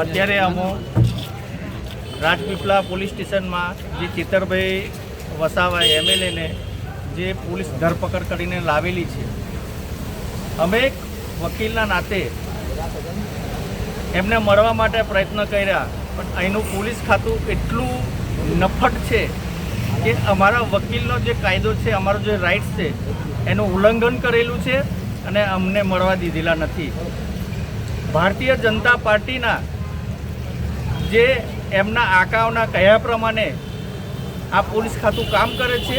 અત્યારે અમો રાજપીપળા પોલીસ સ્ટેશનમાં જે ચેતરભાઈ વસાવા એમએલએને જે પોલીસ ધરપકડ કરીને લાવેલી છે, અમે એક વકીલના નાતે એમને મળવા માટે પ્રયત્ન કર્યા, પણ અહીંનું પોલીસ ખાતું એટલું નફટ છે કે અમારા વકીલનો જે કાયદો છે, અમારો જે રાઇટ્સ છે એનું ઉલ્લંઘન કરેલું છે અને અમને મળવા દીધેલા નથી. ભારતીય જનતા પાર્ટીના જે એમના આકાઓના કહ્યા પ્રમાણે આ પોલીસ ખાતું કામ કરે છે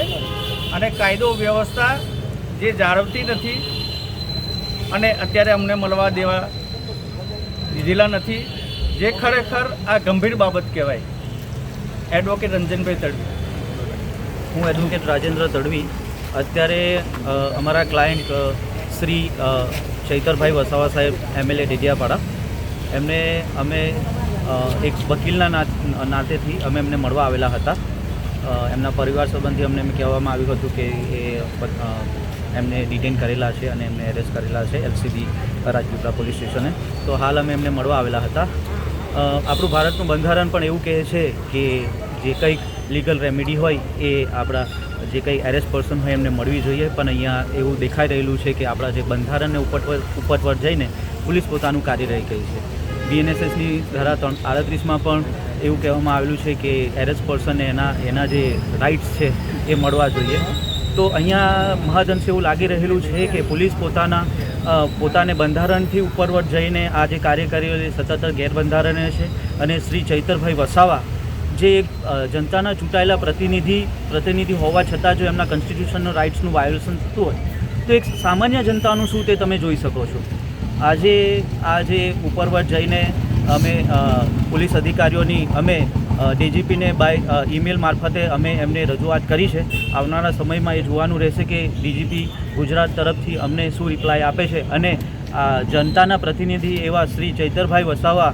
અને કાયદો વ્યવસ્થા જે જાળવતી નથી અને અત્યારે અમને મળવા દીધેલા નથી, જે ખરેખર આ ગંભીર બાબત કહેવાય. એડવોકેટ રંજનભાઈ તડવી. હું એડવોકેટ રાજેન્દ્ર તડવી. અત્યારે અમારા ક્લાયન્ટ શ્રી ચૈતરભાઈ વસાવા સાહેબ એમએલએ ડેડિયાપાડા, એમને અમે એક વકીલના નાતેથી અમે એમને મળવા આવેલા હતા. એમના પરિવાર સંબંધી અમને કહેવામાં આવ્યું હતું કે એમને ડિટેન કરેલા છે અને એમને એરેસ્ટ કરેલા છે એલસીબી રાજપીપળા પોલીસ સ્ટેશને. તો હાલ અમે એમને મળવા આવેલા હતા. આપણું ભારતનું બંધારણ પણ એવું કહે છે કે જે કંઈક લીગલ રેમેડી હોય એ આપણા જે કંઈ એરેસ્ટ પર્સન હોય એમને મળવી જોઈએ, પણ અહીંયા એવું દેખાઈ રહેલું છે કે આપણા જે બંધારણને ઉપરવટ જઈને પોલીસ પોતાનું કાર્ય રહી ગઈ છે. બીએનએસએસની ધારા 338માં પણ એવું કહેવામાં આવેલું છે કે એરેસ્ટ પર્સનને એના જે રાઇટ્સ છે એ મળવા જોઈએ. તો અહીંયા મહદઅંશે એવું લાગી રહેલું છે કે પોલીસ પોતાને બંધારણથી ઉપરવટ જઈને આ જે કાર્ય કરી રહ્યું છે સતત ગેરબંધારણીય છે. અને શ્રી ચૈતરભાઈ વસાવા જે જનતાના ચૂંટાયેલા પ્રતિનિધિ હોવા છતાં જો એમના કોન્સ્ટિટ્યુશનનો રાઇટ્સનું વાયોલેશન થતું હોય તો એક સામાન્ય જનતાનું શું તે તમે જોઈ શકો છો. આજે ઉપરવટ જઈને અમે પોલીસ અધિકારીઓની અમે ડીજીપીને બાય ઈમેલ મારફતે અમે એમને રજૂઆત કરી છે. આવનારા સમયમાં એ જોવાનું રહેશે કે ડીજીપી ગુજરાત તરફથી અમને શું રિપ્લાય આપે છે. અને જનતાના પ્રતિનિધિ એવા શ્રી ચૈતરભાઈ વસાવા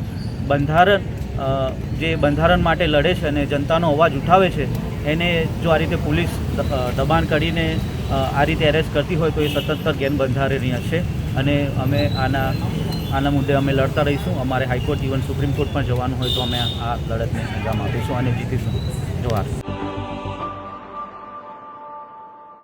જે બંધારણ માટે લડે છે અને જનતાનો અવાજ ઉઠાવે છે, એને જો આ રીતે પોલીસ દબાણ કરીને આ રીતે એરેસ્ટ કરતી હોય તો એ સતત ગેરબંધારણીય છે. અને અમે આના મુદ્દે અમે લડતા રહીશું. અમારે હાઈકોર્ટ ઇવન સુપ્રીમ કોર્ટ પણ જવાનું હોય તો અમે આ લડતને અંજામ આપીશું અને જીતીશું. જોહાર.